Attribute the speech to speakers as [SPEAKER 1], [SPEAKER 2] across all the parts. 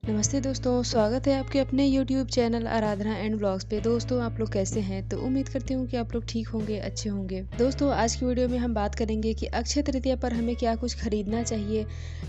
[SPEAKER 1] नमस्ते दोस्तों, स्वागत है आपके अपने YouTube channel Aradhana and vlogs पे। दोस्तों, आप लोग कैसे हैं? तो उम्मीद करती हूँ कि आप लोग ठीक होंगे, अच्छे होंगे। दोस्तों, आज की वीडियो में हम बात करेंगे कि अक्षय तृतीया पर हमें क्या कुछ खरीदना चाहिए,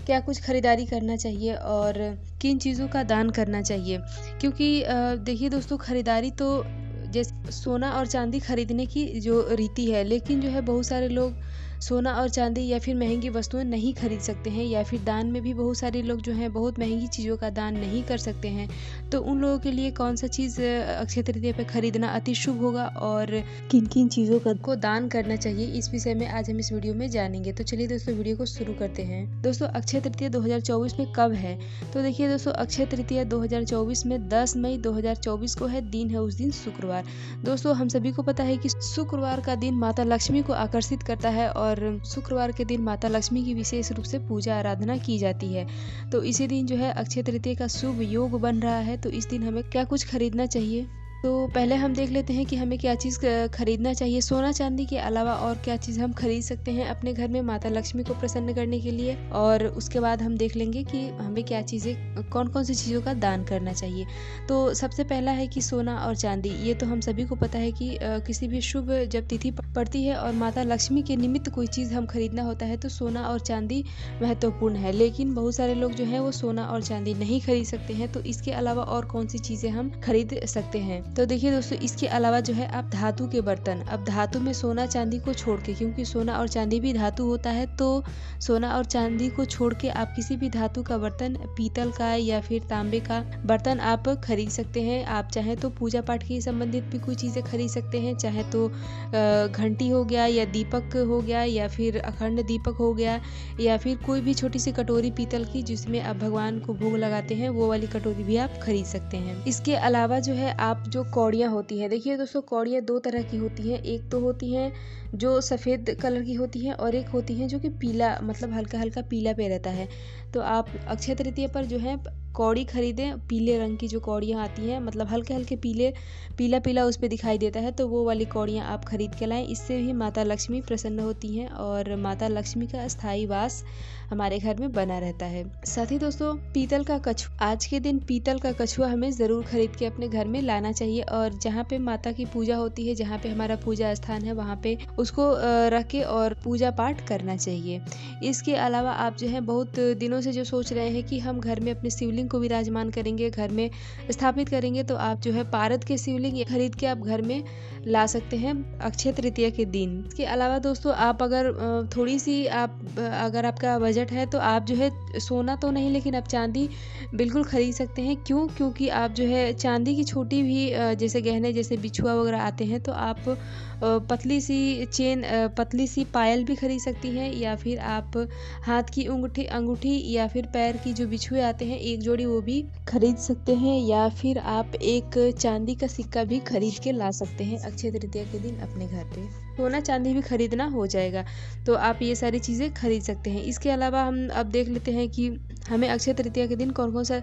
[SPEAKER 1] क्या कुछ खरीदारी करना चाहिए और किन चीज़ों का दान करना चाहिए। क्योंकि देखिए दोस्तों, खरीदारी तो जैसे सोना और चांदी खरीदने की जो रीति है, लेकिन जो है बहुत सारे लोग सोना और चांदी या फिर महंगी वस्तुएं नहीं खरीद सकते हैं, या फिर दान में भी बहुत सारे लोग जो हैं बहुत महंगी चीज़ों का दान नहीं कर सकते हैं। तो उन लोगों के लिए कौन सा चीज़ अक्षय तृतीया पे खरीदना अति शुभ होगा और किन किन चीज़ों को दान करना चाहिए, इस विषय में आज हम इस वीडियो में जानेंगे। तो चलिए दोस्तों, वीडियो को शुरू करते हैं। दोस्तों, अक्षय तृतीया 2024 में कब है? तो देखिए दोस्तों, अक्षय तृतीया 2024 में 10 मई 2024 को है। दिन है उस दिन शुक्रवार। दोस्तों, हम सभी को पता है कि शुक्रवार का दिन माता लक्ष्मी को आकर्षित करता है और शुक्रवार के दिन माता लक्ष्मी की विशेष रूप से पूजा आराधना की जाती है। तो इसी दिन जो है अक्षय तृतीया का शुभ योग बन रहा है। तो इस दिन हमें क्या कुछ खरीदना चाहिए, तो पहले हम देख लेते हैं कि हमें क्या चीज़ खरीदना चाहिए। सोना चांदी के अलावा और क्या चीज़ हम खरीद सकते हैं अपने घर में माता लक्ष्मी को प्रसन्न करने के लिए, और उसके बाद हम देख लेंगे कि हमें क्या चीज़ें, कौन कौन सी चीज़ों का दान करना चाहिए। तो सबसे पहला है कि सोना और चांदी। ये तो हम सभी को पता है कि किसी भी शुभ जब तिथि पड़ती है और माता लक्ष्मी के निमित्त कोई चीज़ हम खरीदना होता है तो सोना और चांदी महत्वपूर्ण है। लेकिन बहुत सारे लोग जो है वो सोना और चांदी नहीं खरीद सकते हैं। तो इसके अलावा और कौन सी चीज़ें हम खरीद सकते हैं? तो देखिए दोस्तों, इसके अलावा जो है आप धातु के बर्तन, अब धातु में सोना चांदी को छोड़ के, क्योंकि सोना और चांदी भी धातु होता है, तो सोना और चांदी को छोड़ के आप किसी भी धातु का बर्तन, पीतल का या फिर तांबे का बर्तन आप खरीद सकते हैं। आप चाहे तो पूजा पाठ के संबंधित भी कोई चीज़ें खरीद सकते हैं, चाहे तो घंटी हो गया या दीपक हो गया या फिर अखंड दीपक हो गया, या फिर कोई भी छोटी सी कटोरी पीतल की जिसमें आप भगवान को भोग लगाते हैं, वो वाली कटोरी भी आप खरीद सकते हैं। इसके अलावा जो है आप जो कौड़ियाँ होती हैं, देखिए दोस्तों, कौड़ियाँ दो तरह की होती हैं। एक तो होती हैं जो सफ़ेद कलर की होती हैं और एक होती हैं जो कि पीला, मतलब हल्का हल्का पीला पे रहता है। तो आप अक्षय तृतीया पर जो है कौड़ी खरीदें। पीले रंग की जो कौड़ियाँ आती हैं, मतलब हल्के हल्के पीला पीला उस पर दिखाई देता है, तो वो वाली कौड़ियाँ आप खरीद के लाएं। इससे भी माता लक्ष्मी प्रसन्न होती हैं और माता लक्ष्मी का स्थायी वास हमारे घर में बना रहता है। साथ ही दोस्तों, पीतल का कछुआ, आज के दिन पीतल का कछुआ हमें ज़रूर खरीद के अपने घर में लाना चाहिए, और जहाँ पे माता की पूजा होती है, जहाँ पे हमारा पूजा स्थान है, वहाँ पे उसको रख के और पूजा पाठ करना चाहिए। इसके अलावा आप जो है बहुत दिनों से जो सोच रहे हैं कि हम घर में अपने शिवलिंग को विराजमान करेंगे, घर में स्थापित करेंगे, तो आप जो है पारद के शिवलिंग खरीद के आप घर में ला सकते हैं अक्षय तृतीया के दिन। इसके अलावा दोस्तों, आप अगर थोड़ी सी अगर आपका बजट है तो आप जो है सोना तो नहीं, लेकिन आप चांदी बिल्कुल खरीद सकते हैं। क्यों? क्योंकि आप जो है चांदी की छोटी भी जैसे गहने, जैसे बिछुआ वगैरह आते हैं, तो आप पतली सी चेन, पतली सी पायल भी खरीद सकती हैं, या फिर आप हाथ की अंगूठी या फिर पैर की जो बिछुए आते हैं एक जोड़ी, वो भी खरीद सकते हैं, या फिर आप एक चांदी का सिक्का भी खरीद के ला सकते हैं अक्षय तृतीया के दिन अपने घर पे। सोना चांदी भी खरीदना हो जाएगा, तो आप ये सारी चीज़ें खरीद सकते हैं। इसके अलावा हम अब देख लेते हैं कि हमें अक्षय तृतीया के दिन कौन कौन सा,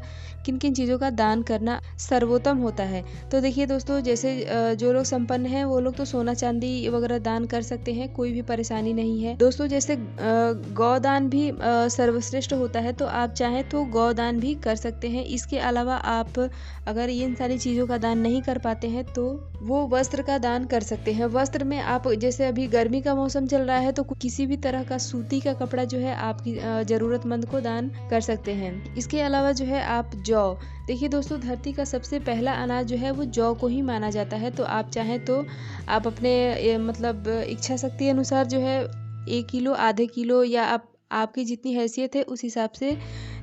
[SPEAKER 1] किन किन चीज़ों का दान करना सर्वोत्तम होता है। तो देखिए दोस्तों, जैसे जो लोग संपन्न हैं वो लोग तो सोना चांदी वगैरह दान कर सकते हैं, कोई भी परेशानी नहीं है। दोस्तों, जैसे गौदान भी सर्वश्रेष्ठ होता है, तो आप चाहें तो गौदान भी कर सकते हैं। इसके अलावा आप अगर इन सारी चीज़ों का दान नहीं कर पाते हैं तो वो वस्त्र का दान कर सकते हैं। वस्त्र में आप, जैसे अभी गर्मी का मौसम चल रहा है, तो किसी भी तरह का सूती का कपड़ा जो है आपकी ज़रूरतमंद को दान कर सकते हैं। इसके अलावा जो है आप जौ, देखिए दोस्तों, धरती का सबसे पहला अनाज जो है वो जौ को ही माना जाता है। तो आप चाहें तो आप अपने मतलब इच्छा शक्ति अनुसार जो है 1 किलो, आधे किलो, या आपकी जितनी हैसियत है उस हिसाब से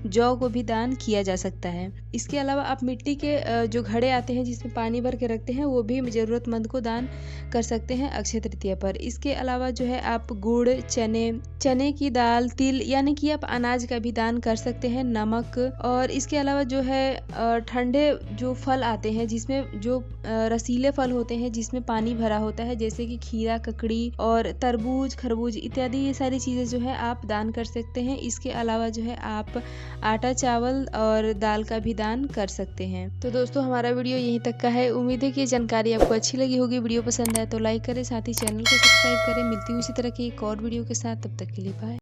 [SPEAKER 1] जौ को भी दान किया जा सकता है। इसके अलावा आप मिट्टी के जो घड़े आते हैं जिसमें पानी भर के रखते हैं, वो भी ज़रूरतमंद को दान कर सकते हैं अक्षय तृतीया पर। इसके अलावा जो है आप गुड़, चने की दाल, तिल, यानी कि आप अनाज का भी दान कर सकते हैं, नमक। और इसके अलावा जो है ठंडे जो फल आते हैं, जिसमें जो रसीले फल होते हैं जिसमें पानी भरा होता है, जैसे कि खीरा, ककड़ी और तरबूज, खरबूज इत्यादि, ये सारी चीज़ें जो है आप दान कर सकते हैं। इसके अलावा जो है आप आटा, चावल और दाल का भी दान कर सकते हैं। तो दोस्तों, हमारा वीडियो यहीं तक का है। उम्मीद है कि ये जानकारी आपको अच्छी लगी होगी। वीडियो पसंद आए तो लाइक करें, साथ ही चैनल को सब्सक्राइब करें। मिलती हूँ इसी तरह की एक और वीडियो के साथ, तब तक के लिए बाय।